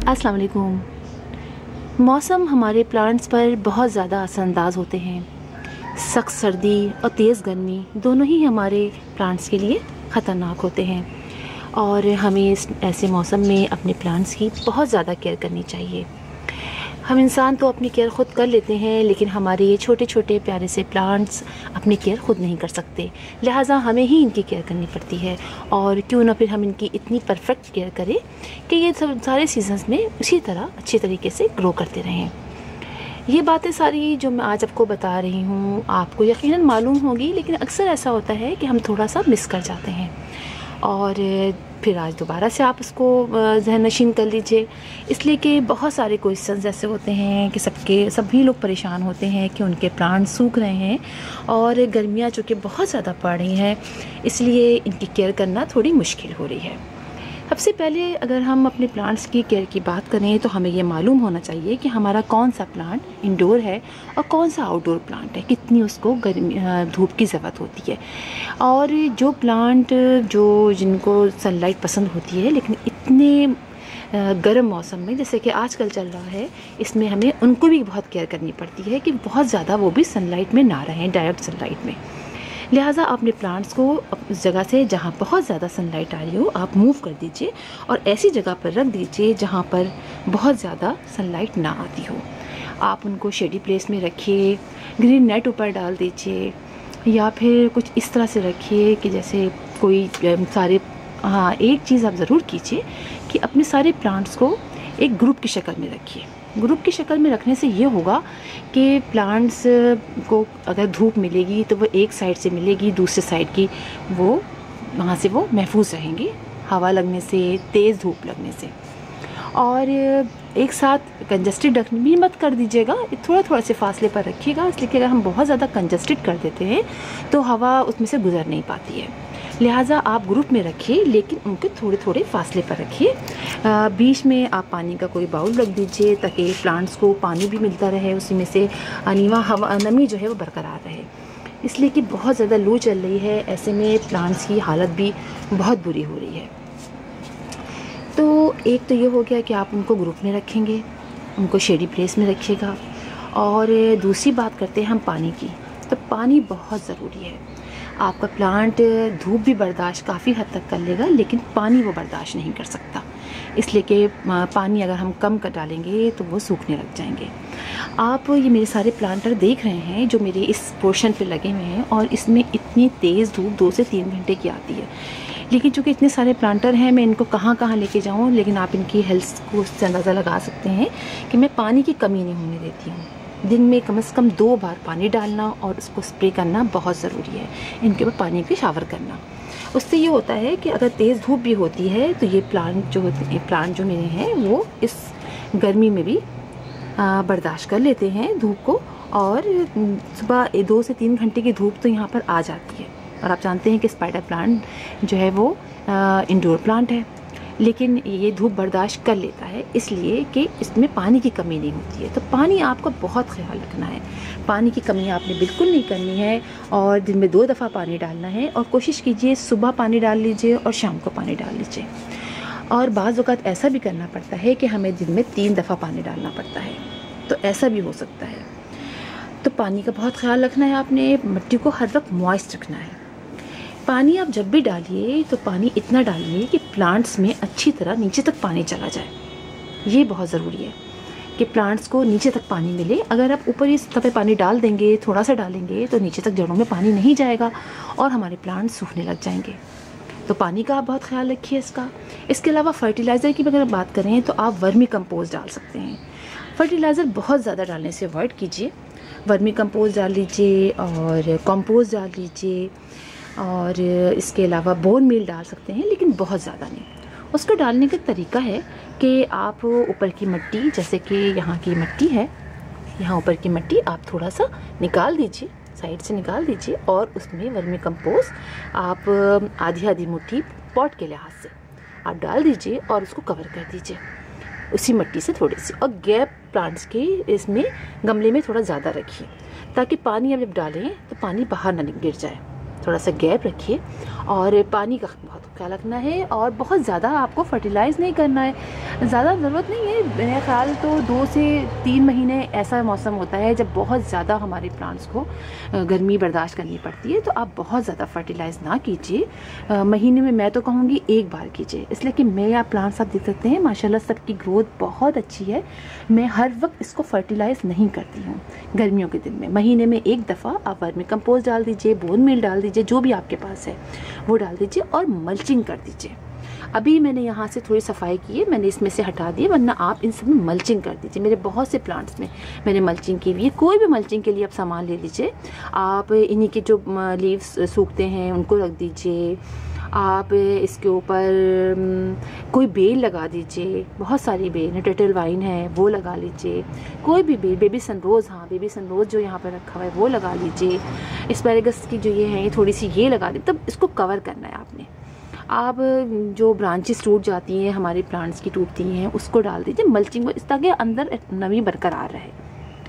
अस्सलाम वालेकुम। मौसम हमारे प्लांट्स पर बहुत ज़्यादा असरअंदाज होते हैं। सख्त सर्दी और तेज़ गर्मी दोनों ही हमारे प्लांट्स के लिए ख़तरनाक होते हैं और हमें इस ऐसे मौसम में अपने प्लांट्स की बहुत ज़्यादा केयर करनी चाहिए। हम इंसान तो अपनी केयर ख़ुद कर लेते हैं, लेकिन हमारे ये छोटे छोटे प्यारे से प्लांट्स अपनी केयर ख़ुद नहीं कर सकते, लिहाजा हमें ही इनकी केयर करनी पड़ती है। और क्यों ना फिर हम इनकी इतनी परफेक्ट केयर करें कि ये सब सारे सीजन्स में उसी तरह अच्छी तरीके से ग्रो करते रहें। ये बातें सारी जो मैं आज आपको बता रही हूँ आपको यकीनन मालूम होगी, लेकिन अक्सर ऐसा होता है कि हम थोड़ा सा मिस कर जाते हैं और फिर आज दोबारा से आप उसको ज़हन नशीन कर लीजिए, इसलिए कि बहुत सारे क्वेश्चंस ऐसे होते हैं कि सभी लोग परेशान होते हैं कि उनके प्लांट सूख रहे हैं और गर्मियाँ चूँकि बहुत ज़्यादा पड़ रही हैं, इसलिए इनकी केयर करना थोड़ी मुश्किल हो रही है। सबसे पहले अगर हम अपने प्लांट्स की केयर की बात करें तो हमें ये मालूम होना चाहिए कि हमारा कौन सा प्लांट इंडोर है और कौन सा आउटडोर प्लांट है, कितनी उसको धूप की ज़रूरत होती है। और जो प्लांट जिनको सनलाइट पसंद होती है लेकिन इतने गर्म मौसम में जैसे कि आजकल चल रहा है, इसमें हमें उनको भी बहुत केयर करनी पड़ती है कि बहुत ज़्यादा वो भी सनलाइट में ना रहें, डायरेक्ट सनलाइट में। लिहाजा अपने प्लांट्स को उस जगह से जहाँ बहुत ज़्यादा सनलाइट आ रही हो आप मूव कर दीजिए और ऐसी जगह पर रख दीजिए जहाँ पर बहुत ज़्यादा सनलाइट ना आती हो। आप उनको शेडी प्लेस में रखिए, ग्रीन नेट ऊपर डाल दीजिए या फिर कुछ इस तरह से रखिए कि जैसे कोई सारे एक चीज़ आप ज़रूर कीजिए कि अपने सारे प्लांट्स को एक ग्रुप की शक्ल में रखिए। ग्रुप की शक्ल में रखने से ये होगा कि प्लांट्स को अगर धूप मिलेगी तो वो एक साइड से मिलेगी, दूसरे साइड की वहाँ से वो महफूज रहेंगी हवा लगने से, तेज़ धूप लगने से। और एक साथ कंजस्टेड रखने भी मत कर दीजिएगा, थोड़ा थोड़ा से फासले पर रखिएगा, इसलिए कि अगर हम बहुत ज़्यादा कंजस्टेड कर देते हैं तो हवा उसमें से गुजर नहीं पाती है। लिहाजा आप ग्रुप में रखिए लेकिन उनके थोड़े थोड़े फासले पर रखिए। बीच में आप पानी का कोई बाउल रख दीजिए ताकि प्लांट्स को पानी भी मिलता रहे, उसी में से नीवा हवा नमी जो है वो बरकरार रहे, इसलिए कि बहुत ज़्यादा लू चल रही है, ऐसे में प्लांट्स की हालत भी बहुत बुरी हो रही है। तो एक तो ये हो गया कि आप उनको ग्रुप में रखेंगे, उनको शेडी प्लेस में रखिएगा। और दूसरी बात करते हैं हम पानी की, तो पानी बहुत ज़रूरी है। आपका प्लांट धूप भी बर्दाश्त काफ़ी हद तक कर लेगा लेकिन पानी वो बर्दाश्त नहीं कर सकता, इसलिए कि पानी अगर हम कम कर डालेंगे तो वो सूखने लग जाएंगे। आप ये मेरे सारे प्लांटर देख रहे हैं जो मेरे इस पोर्शन पे लगे हुए हैं और इसमें इतनी तेज़ धूप 2 से 3 घंटे की आती है, लेकिन चूँकि इतने सारे प्लांटर हैं मैं इनको कहाँ कहाँ लेके जाऊँ, लेकिन आप इनकी हेल्थ को उससे अंदाज़ा लगा सकते हैं कि मैं पानी की कमी नहीं होने देती हूँ। दिन में कम से कम 2 बार पानी डालना और उसको स्प्रे करना बहुत ज़रूरी है, इनके ऊपर पानी की शावर करना। उससे ये होता है कि अगर तेज़ धूप भी होती है तो ये प्लांट जो मेरे हैं वो इस गर्मी में भी बर्दाश्त कर लेते हैं धूप को। और सुबह 2 से 3 घंटे की धूप तो यहाँ पर आ जाती है। और आप जानते हैं कि स्पाइडर प्लांट जो है वो इंडोर प्लांट है, लेकिन ये धूप बर्दाश्त कर लेता है इसलिए कि इसमें पानी की कमी नहीं होती है। तो पानी आपको बहुत ख्याल रखना है, पानी की कमी आपने बिल्कुल नहीं करनी है और दिन में 2 दफ़ा पानी डालना है। और कोशिश कीजिए सुबह पानी डाल लीजिए और शाम को पानी डाल लीजिए। और बाज़ औक़ात ऐसा भी करना पड़ता है कि हमें दिन में 3 दफ़ा पानी डालना पड़ता है, तो ऐसा भी हो सकता है। तो पानी का बहुत ख्याल रखना है आपने, मिट्टी को हर वक्त मॉइस्ट रखना है। पानी आप जब भी डालिए तो पानी इतना डालिए कि प्लांट्स में अच्छी तरह नीचे तक पानी चला जाए। ये बहुत ज़रूरी है कि प्लांट्स को नीचे तक पानी मिले। अगर आप ऊपर इस सतह पे पानी डाल देंगे, थोड़ा सा डालेंगे, तो नीचे तक जड़ों में पानी नहीं जाएगा और हमारे प्लांट्स सूखने लग जाएंगे। तो पानी का आप बहुत ख्याल रखिए इसका। इसके अलावा फर्टिलाइज़र की अगर बात करें तो आप वर्मी कंपोस्ट डाल सकते हैं। फर्टिलाइज़र बहुत ज़्यादा डालने से अवॉइड कीजिए, वर्मी कंपोस्ट डाल लीजिए और कंपोस्ट डाल लीजिए। और इसके अलावा बोन मील डाल सकते हैं, लेकिन बहुत ज़्यादा नहीं। उसको डालने का तरीका है कि आप ऊपर की मिट्टी, जैसे कि यहाँ की मिट्टी है, यहाँ ऊपर की मिट्टी आप थोड़ा सा निकाल दीजिए, साइड से निकाल दीजिए और उसमें वर्मी कंपोस्ट आप आधी आधी मुट्ठी पॉट के लिहाज से आप डाल दीजिए और उसको कवर कर दीजिए उसी मिट्टी से थोड़ी सी। और गैप प्लांट्स के इसमें गमले में थोड़ा ज़्यादा रखिए ताकि पानी आप जब डालें तो पानी बाहर ना गिर जाए। थोड़ा सा गैप रखिए और पानी का बहुत ख्याल रखना है और बहुत ज़्यादा आपको फर्टिलाइज़ नहीं करना है, ज़्यादा ज़रूरत नहीं है। मेरे ख्याल तो 2 से 3 महीने ऐसा मौसम होता है जब बहुत ज़्यादा हमारे प्लांट्स को गर्मी बर्दाश्त करनी पड़ती है, तो आप बहुत ज़्यादा फर्टिलाइज़ ना कीजिए। महीने में मैं तो कहूँगी 1 बार कीजिए, इसलिए कि मैं आप प्लांट्स आप देख सकते हैं माशाल्लाह सबकी ग्रोथ बहुत अच्छी है। मैं हर वक्त इसको फर्टिलाइज़ नहीं करती हूँ। गर्मियों के दिन में महीने में 1 दफ़ा आप वर्मी कंपोस्ट डाल दीजिए, बोन मील डाल दीजिए, जो भी आपके पास है वो डाल दीजिए और मल्चिंग कर दीजिए। अभी मैंने यहाँ से थोड़ी सफाई की है, मैंने इसमें से हटा दिए, वरना आप इन सब में मल्चिंग कर दीजिए। मेरे बहुत से प्लांट्स में मैंने मल्चिंग की हुई है। कोई भी मल्चिंग के लिए आप सामान ले लीजिए। आप इन्हीं के जो लीव्स सूखते हैं उनको रख दीजिए। आप इसके ऊपर कोई बेल लगा दीजिए, बहुत सारी बेल है, टर्टल वाइन है वो लगा लीजिए। कोई भी बेल, बेबी सनरोज़, हाँ बेबी सनरोज़ जो यहाँ पर रखा हुआ है वो लगा लीजिए। एस्पैरागस की जो ये है थोड़ी सी ये लगा दी, तब इसको कवर करना है आपने। आप जो ब्रांचेस टूट जाती हैं हमारे प्लांट्स की टूटती हैं उसको डाल दीजिए मल्चिंग, इस ताकि अंदर नमी बरकरार रहे।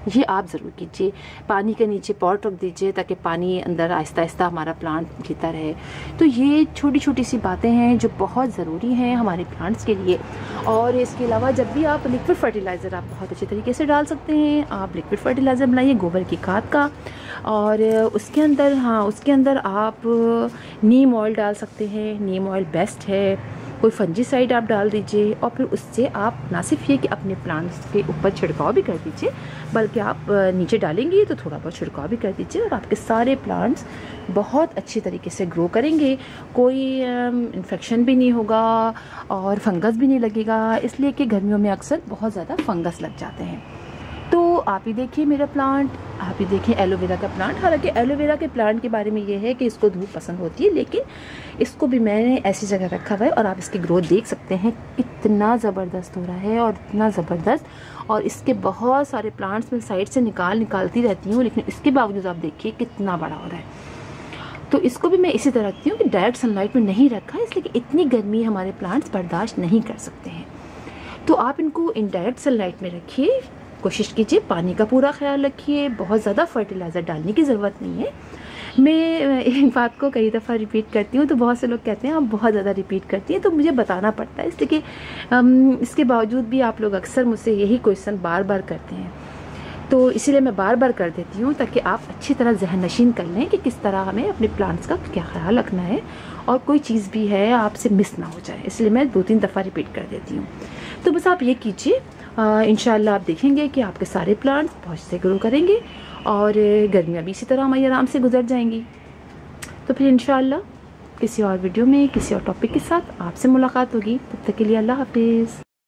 ये आप ज़रूर कीजिए। पानी के नीचे पॉट रख दीजिए ताकि पानी अंदर आहिस्ता आहिस्ता हमारा प्लांट जीता रहे। तो ये छोटी छोटी सी बातें हैं जो बहुत ज़रूरी हैं हमारे प्लांट्स के लिए। और इसके अलावा जब भी आप लिक्विड फर्टिलाइज़र आप बहुत अच्छे तरीके से डाल सकते हैं। आप लिक्विड फर्टिलाइज़र बनाइए गोबर की खाद का, और उसके अंदर आप नीम ऑयल डाल सकते हैं। नीम ऑयल बेस्ट है। कोई फंजीसाइड आप डाल दीजिए और फिर उससे आप ना सिर्फ ये कि अपने प्लांट्स के ऊपर छिड़काव भी कर दीजिए, बल्कि आप नीचे डालेंगे तो थोड़ा बहुत छिड़काव भी कर दीजिए और आपके सारे प्लांट्स बहुत अच्छी तरीके से ग्रो करेंगे। कोई इन्फेक्शन भी नहीं होगा और फंगस भी नहीं लगेगा, इसलिए कि गर्मियों में अक्सर बहुत ज़्यादा फंगस लग जाते हैं। तो आप ही देखिए मेरा प्लांट, आप ही देखिए एलोवेरा का प्लांट। हालांकि एलोवेरा के प्लांट के बारे में ये है कि इसको धूप पसंद होती है, लेकिन इसको भी मैंने ऐसी जगह रखा हुआ है और आप इसकी ग्रोथ देख सकते हैं कितना ज़बरदस्त हो रहा है और इतना ज़बरदस्त। और इसके बहुत सारे प्लांट्स मैं साइड से निकालती रहती हूँ, लेकिन इसके बावजूद आप देखिए कितना बड़ा हो रहा है। तो इसको भी मैं इसी तरह रखती हूँ कि डायरेक्ट सनलाइट में नहीं रखा, इसलिए कि इतनी गर्मी हमारे प्लांट्स बर्दाश्त नहीं कर सकते हैं। तो आप इनको इनडायरेक्ट सनलाइट में रखिए, कोशिश कीजिए पानी का पूरा ख्याल रखिए। बहुत ज़्यादा फर्टिलाइज़र डालने की ज़रूरत नहीं है। मैं एक बात को कई दफ़ा रिपीट करती हूँ, तो बहुत से लोग कहते हैं आप बहुत ज़्यादा रिपीट करती हैं, तो मुझे बताना पड़ता है, इसलिए कि इसके बावजूद भी आप लोग अक्सर मुझसे यही क्वेश्चन बार बार करते हैं। तो इसीलिए मैं बार बार कर देती हूँ ताकि आप अच्छी तरह जहन नशीन कर लें कि किस तरह हमें अपने प्लांट्स का क्या ख्याल रखना है और कोई चीज़ भी है आपसे मिस ना हो जाए, इसलिए मैं 2-3 दफ़ा रिपीट कर देती हूँ। तो बस आप ये कीजिए, इंशाल्लाह आप देखेंगे कि आपके सारे प्लांट्स बहुत से ग्रो करेंगे और गर्मियाँ भी इसी तरह हमारी आराम से गुजर जाएंगी। तो फिर इंशाल्लाह किसी और वीडियो में किसी और टॉपिक के साथ आपसे मुलाकात होगी। तब तक के लिए अल्लाह हाफिज़।